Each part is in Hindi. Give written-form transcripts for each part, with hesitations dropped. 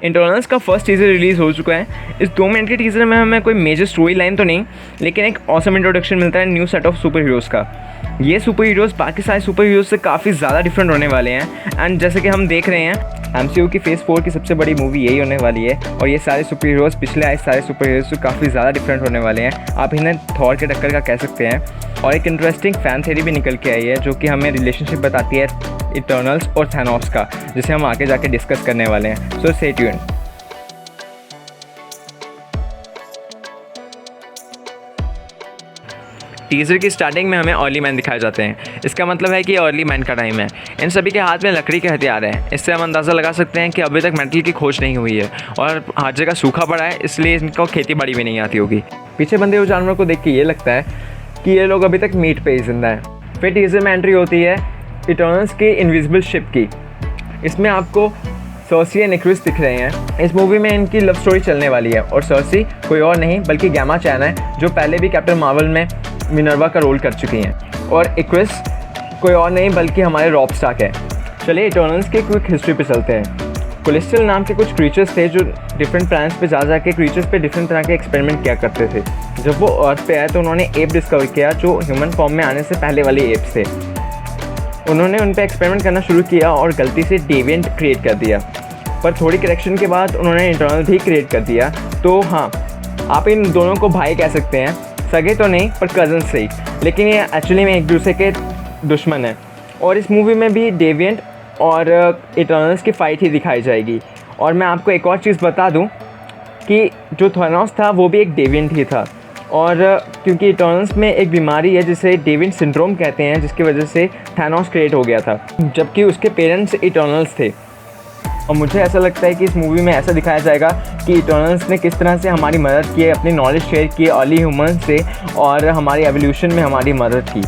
इंटरनल्स का फर्स्ट टीज़र रिलीज़ हो चुका है। इस 2 मिनट के टीज़र में हमें कोई मेजर स्टोरी लाइन तो नहीं, लेकिन एक ऑसम इंट्रोडक्शन मिलता है new set of super heroes का। ये सुपर हीरोज़ बाकी सारे सुपर हीरोज़ से काफ़ी ज़्यादा डिफरेंट होने वाले हैं। एंड जैसे कि हम देख रहे हैं MCU की फेज़ 4 की सबसे बड़ी मूवी यही होने वाली है। और ये सारे सुपर हीरोज़ पिछले आए सारे सुपर हीरोज़ से काफ़ी ज़्यादा डिफरेंट होने वाले हैं। आप इन्हें थॉर के टक्कर का कह सकते हैं। और एक इंटरेस्टिंग फ़ैन थ्योरी भी निकल के आई है जो कि हमें रिलेशनशिप बताती है इटर्नल्स और थैनोस का, जिसे हम आगे जाके डिस्कस करने वाले हैं। So stay tuned. टीज़र की स्टार्टिंग में हमें अर्ली मैन दिखाए जाते हैं। इसका मतलब है कि अर्ली मैन का टाइम है। इन सभी के हाथ में लकड़ी के हथियार हैं। इससे हम अंदाज़ा लगा सकते हैं कि अभी तक मेटल की खोज नहीं हुई है और हर जगह सूखा पड़ा है, इसलिए इनको खेती बाड़ी भी नहीं आती होगी। पीछे बंधे हुए जानवर को देख के ये लगता है कि ये लोग अभी तक मीट पे ही जिंदा हैं। फिर टीज़र में एंट्री होती है इटर्नल्स की इनविजिबल शिप की। इसमें आपको सर्सी एंड इक्रिस दिख रहे हैं। इस मूवी में इनकी लव स्टोरी चलने वाली है और सर्सी कोई और नहीं बल्कि गैमा चैन है, जो पहले भी कैप्टन मार्वल में मिनर्वा का रोल कर चुकी हैं। और इक्रिस कोई और नहीं बल्कि हमारे रॉब स्टार्क है। चलिए इटर्नल्स के क्विक हिस्ट्री पे चलते हैं। कोलेस्ट्रल नाम के कुछ क्रीचर्स थे जो डिफरेंट प्लैनेट्स पे जा के क्रीचर्स पे डिफरेंट तरह के एक्सपेरिमेंट किया करते थे। जब वो अर्थ पे आए तो उन्होंने एप डिस्कवर किया जो ह्यूमन फॉर्म में आने से पहले वाले एप्स थे। उन्होंने उन पे एक्सपेरिमेंट करना शुरू किया और गलती से डेविएंट क्रिएट कर दिया, पर थोड़ी करेक्शन के बाद उन्होंने इंटरनल भी क्रिएट कर दिया। तो हाँ, आप इन दोनों को भाई कह सकते हैं, सगे तो नहीं पर कज़न्स से ही, लेकिन ये एक्चुअली में एक दूसरे के दुश्मन है। और इस मूवी में भी डेविएंट और इटर्नल्स की फ़ाइट ही दिखाई जाएगी। और मैं आपको एक और चीज़ बता दूं कि जो थैनोस था वो भी एक डेविएंट ही था। और क्योंकि इटर्नल्स में एक बीमारी है जिसे डेविएंट सिंड्रोम कहते हैं, जिसकी वजह से थैनोस क्रिएट हो गया था, जबकि उसके पेरेंट्स इटर्नल्स थे। और मुझे ऐसा लगता है कि इस मूवी में ऐसा दिखाया जाएगा कि इटर्नल्स ने किस तरह से हमारी मदद की है, अपनी नॉलेज शेयर की अर्ली ह्यूमन से और हमारी एवोल्यूशन में हमारी मदद की।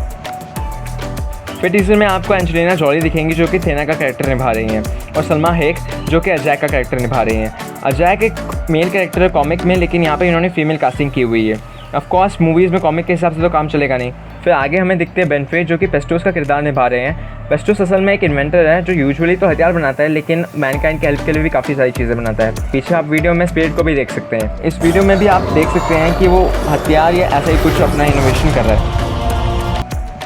फिर टीज़र में आपको एंजेलिना जॉली दिखेंगी जो कि थेना का कैरेक्टर निभा रही हैं, और सलमा हैक जो कि अजैक का कैरेक्टर निभा रही हैं। अजैक एक मेल कैरेक्टर है कॉमिक में, लेकिन यहाँ पे इन्होंने फीमेल कास्टिंग की हुई है। ऑफ कोर्स मूवीज़ में कॉमिक के हिसाब से तो काम चलेगा नहीं। फिर आगे हमें दिखते हैं बेनफ्रे जो कि पेस्टोस का किरदार निभा रहे हैं। पेस्टोस असल में एक इन्वेंटर है जो यूजुअली तो हथियार बनाता है, लेकिन मैनकाइंड की हेल्प के लिए भी काफ़ी सारी चीज़ें बनाता है। पीछे आप वीडियो में स्पिरिट को भी देख सकते हैं। इस वीडियो में भी आप देख सकते हैं कि वो हथियार या ऐसा ही कुछ अपना इनोवेशन कर रहा है।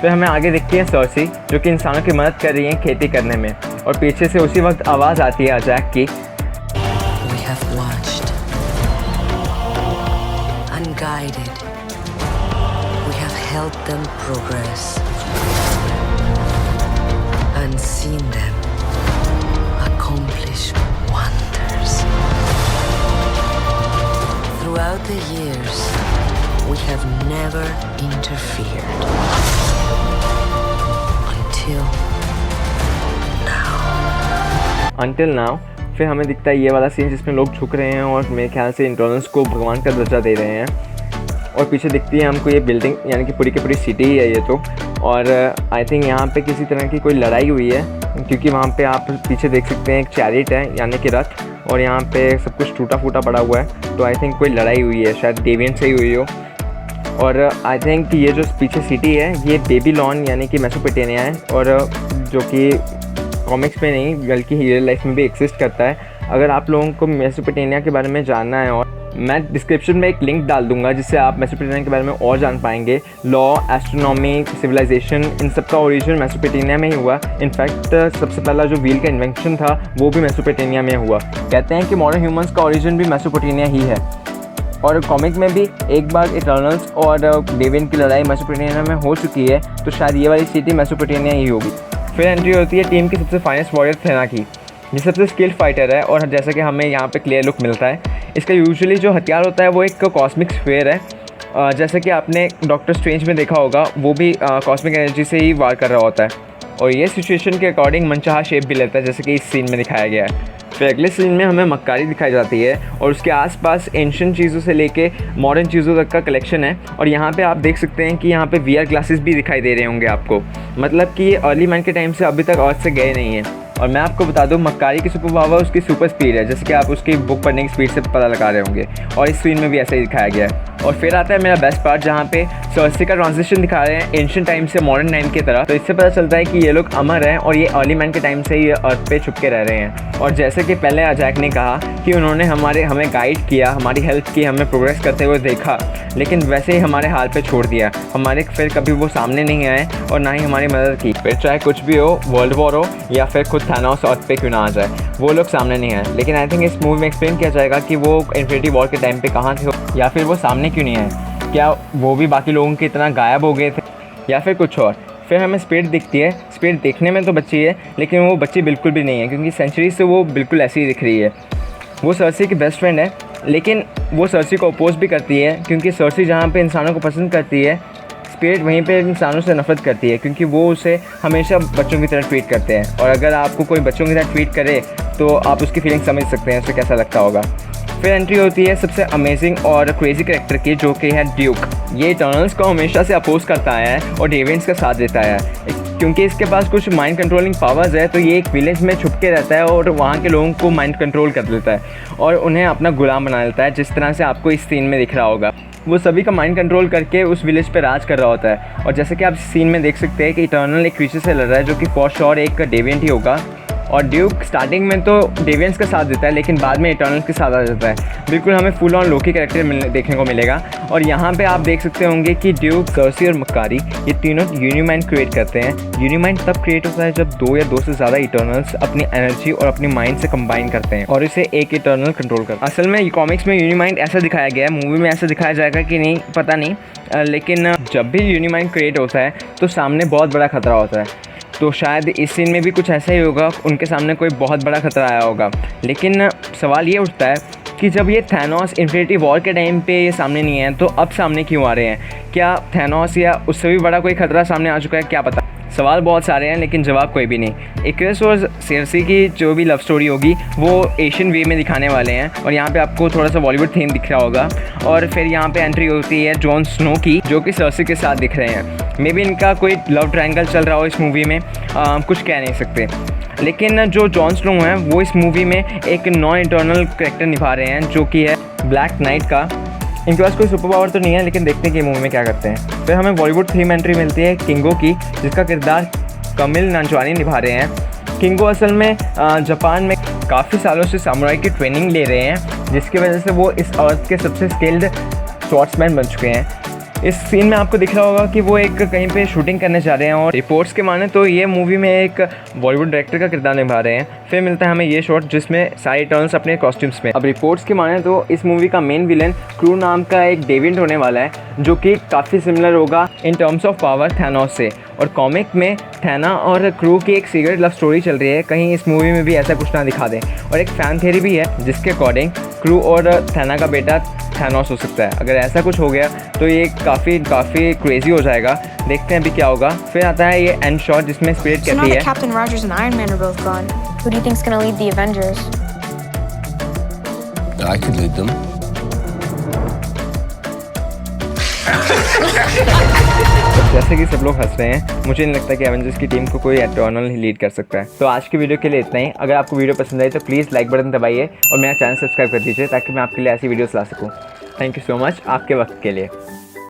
फिर हमें आगे दिखती है सर्सी जो कि इंसानों की मदद कर रही है खेती करने में, और पीछे से उसी वक्त आवाज़ आती है अजैक की। Helped them progress and seen them accomplish wonders. Throughout the years, we have never interfered until now. फिर हमें दिखता है ये वाला सीन जिसमें लोग झुक रहे हैं और मेरे ख्याल से इंटरनल्स को भगवान का दर्जा दे रहे हैं। और पीछे दिखती है हमको ये बिल्डिंग, यानी कि पूरी की पूरी सिटी ही है ये तो। और आई थिंक यहाँ पे किसी तरह की कोई लड़ाई हुई है, क्योंकि वहाँ पे आप पीछे देख सकते हैं एक चैरिट है यानी कि रथ, और यहाँ पे सब कुछ टूटा फूटा पड़ा हुआ है। तो आई थिंक कोई लड़ाई हुई है, शायद डेविएंट से ही हुई हो। और आई थिंक ये जो पीछे सिटी है ये बेबीलोन यानी कि मेसोपोटामिया है, और जो कि कॉमिक्स में नहीं बल्कि रियल लाइफ में भी एग्जिस्ट करता है। अगर आप लोगों को मेसोपोटामिया के बारे में जानना है, और मैं डिस्क्रिप्शन में एक लिंक डाल दूंगा जिससे आप मेसोपोटामिया के बारे में और जान पाएंगे। लॉ, एस्ट्रोनॉमी, सिविलाइजेशन, इन सब का ओरिजिन मेसोपोटामिया में ही हुआ। इनफैक्ट सबसे पहला जो व्हील का इन्वेंशन था वो भी मेसोपोटामिया में हुआ। कहते हैं कि मॉडर्न ह्यूमंस का ओरिजिन भी मेसोपोटामिया ही है। और कॉमिक में भी एक बार इटर्नल्स और डेविएंट की लड़ाई मेसोपोटामिया में हो चुकी है, तो शायद ये वाली सिटी मेसोपोटामिया ही होगी। फिर एंट्री होती है टीम की सबसे फाइनेस्ट वॉरियर थेना की, ये सबसे स्किल्ड फाइटर है। और जैसा कि हमें यहाँ पे क्लियर लुक मिलता है, इसका यूजुअली जो हथियार होता है वो एक कॉस्मिक स्फीयर है। जैसे कि आपने डॉक्टर स्ट्रेंज में देखा होगा, वो भी कॉस्मिक एनर्जी से ही वार कर रहा होता है, और ये सिचुएशन के अकॉर्डिंग मनचाहा शेप भी लेता है, जैसे कि इस सीन में दिखाया गया है। फिर अगले सीन में हमें मक्कारी दिखाई जाती है, और उसके आसपास एंशिएंट चीज़ों से लेके मॉडर्न चीज़ों तक का कलेक्शन है। और यहाँ पे आप देख सकते हैं कि यहाँ पे VR ग्लासेस भी दिखाई दे रहे होंगे आपको, मतलब कि ये अर्ली मैन के टाइम से अभी तक अर्थ से गए नहीं हैं। और मैं आपको बता दूं, मक्कारी की सुपर पावर उसकी सुपर स्पीड है, जैसे कि आप उसकी बुक पढ़ने की स्पीड से पता लगा रहे होंगे, और इस सीन में भी ऐसा ही दिखाया गया है। और फिर आता है मेरा बेस्ट पार्ट, जहाँ पे सर्सी का ट्रांजिशन दिखा रहे हैं एंशिएंट टाइम से मॉडर्न टाइम की तरह। तो इससे पता चलता है कि ये लोग अमर हैं और ये अर्ली मैन के टाइम से ये अर्थ पे छुप के रह रहे हैं। और जैसे कि पहले अजैक ने कहा कि उन्होंने हमें गाइड किया, हमारी हेल्प की, हमें प्रोग्रेस करते हुए देखा, लेकिन वैसे ही हमारे हाल पे छोड़ दिया। हमारे फिर कभी वो सामने नहीं आए और ना ही हमारी मदद की। फिर चाहे कुछ भी हो, वर्ल्ड वॉर हो या फिर खुद थानोस अर्थ पे क्यों ना आ जाए, वो लोग सामने नहीं आए। लेकिन आई थिंक इस मूवी में एक्सप्लेन किया जाएगा कि वो इन्फिनिटी वॉर के टाइम पे कहाँ थे या फिर वो सामने क्यों नहीं आए। क्या वो भी बाकी लोगों की तरह गायब हो गए थे या फिर कुछ और। फिर हमें स्पीड दिखती है। स्पीड देखने में तो बच्ची है, लेकिन वो बच्ची बिल्कुल भी नहीं है, क्योंकि सेंचुरी से वो बिल्कुल ऐसी ही दिख रही है। वो सर्सी की बेस्ट फ्रेंड है, लेकिन वो सर्सी को अपोज भी करती है, क्योंकि सर्सी जहाँ पे इंसानों को पसंद करती है, स्पिरिट वहीं पे इंसानों से नफरत करती है, क्योंकि वो उसे हमेशा बच्चों की तरह ट्रीट करते हैं। और अगर आपको कोई बच्चों की तरह ट्रीट करे तो आप उसकी फीलिंग समझ सकते हैं, उसे कैसा लगता होगा। फिर एंट्री होती है सबसे अमेजिंग और क्रेजी कैरेक्टर की, जो कि है ड्यूक। ये इटर्नल्स को हमेशा से अपोज करता है और डेविएंट्स का साथ देता है, क्योंकि इसके पास कुछ माइंड कंट्रोलिंग पावर्स है। तो ये एक विलेज में छुप के रहता है और वहाँ के लोगों को माइंड कंट्रोल कर लेता है और उन्हें अपना गुलाम बना लेता है, जिस तरह से आपको इस सीन में दिख रहा होगा। वो सभी का माइंड कंट्रोल करके उस विलेज पे राज कर रहा होता है। और जैसे कि आप सीन में देख सकते हैं कि इटर्नल एक क्रीचर से लड़ रहा है, जो कि फॉर श्योर एक डेविएंट ही होगा। और ड्यूक स्टार्टिंग में तो डेविएंट्स का साथ देता है, लेकिन बाद में इटर्नल्स के साथ आ जाता है। बिल्कुल हमें फुल ऑन लोकी कैरेक्टर देखने को मिलेगा। और यहाँ पे आप देख सकते होंगे कि ड्यूक, सर्सी और मकारी ये तीनों यूनिमाइंड क्रिएट करते हैं। यूनिमाइंड तब क्रिएट होता है जब 2 या 2 से ज़्यादा इटर्नल्स अपनी एनर्जी और अपनी माइंड से कंबाइन करते हैं और इसे एक इटर्नल कंट्रोल करते हैं। असल में कॉमिक्स में यूनिमाइंड ऐसा दिखाया गया है, मूवी में ऐसा दिखाया जाएगा कि नहीं पता नहीं, लेकिन जब भी यूनिमाइंड क्रिएट होता है तो सामने बहुत बड़ा खतरा होता है। तो शायद इस सीन में भी कुछ ऐसा ही होगा, उनके सामने कोई बहुत बड़ा खतरा आया होगा। लेकिन सवाल ये उठता है कि जब ये थैनोस इन्फिनिटी वॉर के टाइम पे ये सामने नहीं है, तो अब सामने क्यों आ रहे हैं? क्या थैनोस या उससे भी बड़ा कोई खतरा सामने आ चुका है, क्या पता। सवाल बहुत सारे हैं, लेकिन जवाब कोई भी नहीं। इक्रिस और सर्सी की जो भी लव स्टोरी होगी वो एशियन वे में दिखाने वाले हैं, और यहाँ पे आपको थोड़ा सा बॉलीवुड थीम दिख रहा होगा। और फिर यहाँ पे एंट्री होती है जॉन स्नो की, जो कि सर्सी के साथ दिख रहे हैं। मे बी इनका कोई लव ट्रायंगल चल रहा हो इस मूवी में, कुछ कह नहीं सकते। लेकिन जो जॉन स्नो हैं वो इस मूवी में एक नॉन इंटरनल कैरेक्टर निभा रहे हैं, जो कि है ब्लैक नाइट का। इनके पास कोई सुपर पावर तो नहीं है, लेकिन देखते हैं कि मूवी में क्या करते हैं। फिर हमें बॉलीवुड थीम एंट्री मिलती है किंगो की, जिसका किरदार कमिल नांचवानी निभा रहे हैं। किंगो असल में जापान में काफ़ी सालों से सामुराई की ट्रेनिंग ले रहे हैं, जिसकी वजह से वो इस अर्थ के सबसे स्किल्ड स्वॉर्ड्समैन बन चुके हैं। इस सीन में आपको दिख रहा होगा कि वो एक कहीं पे शूटिंग करने जा रहे हैं, और रिपोर्ट्स के माने तो ये मूवी में एक बॉलीवुड डायरेक्टर का किरदार निभा रहे हैं। फिर मिलता है हमें ये शॉट जिसमें सारे इटर्नल्स अपने कॉस्ट्यूम्स में। अब रिपोर्ट्स के माने तो इस मूवी का मेन विलन क्रू नाम का एक डेविएंट होने वाला है, जो कि काफ़ी सिमिलर होगा in terms of power Thanos से। और कॉमिक में थैना और क्रू की एक सीक्रेट लव स्टोरी चल रही है, कहीं इस मूवी में भी ऐसा कुछ ना दिखा दें। और एक फ़ैन थियरी भी है जिसके अकॉर्डिंग क्रू और थैना का बेटा थैनोस हो सकता है। अगर ऐसा कुछ हो गया तो ये काफ़ी क्रेजी हो जाएगा। देखते हैं अभी क्या होगा। फिर आता है ये एंड शॉट जिसमें स्पिरिट कहती है, Captain Rogers and Iron Man are both gone. Who do you think's gonna lead the Avengers? I could lead them. जैसे कि सब लोग हंस रहे हैं, मुझे नहीं लगता कि एवेंजर्स की टीम को कोई एटर्नल ही लीड कर सकता है। तो आज की वीडियो के लिए इतना ही। अगर आपको वीडियो पसंद आई तो प्लीज़ लाइक बटन दबाइए और मेरा चैनल सब्सक्राइब कर दीजिए, ताकि मैं आपके लिए ऐसी वीडियोस ला सकूं। थैंक यू सो मच आपके वक्त के लिए।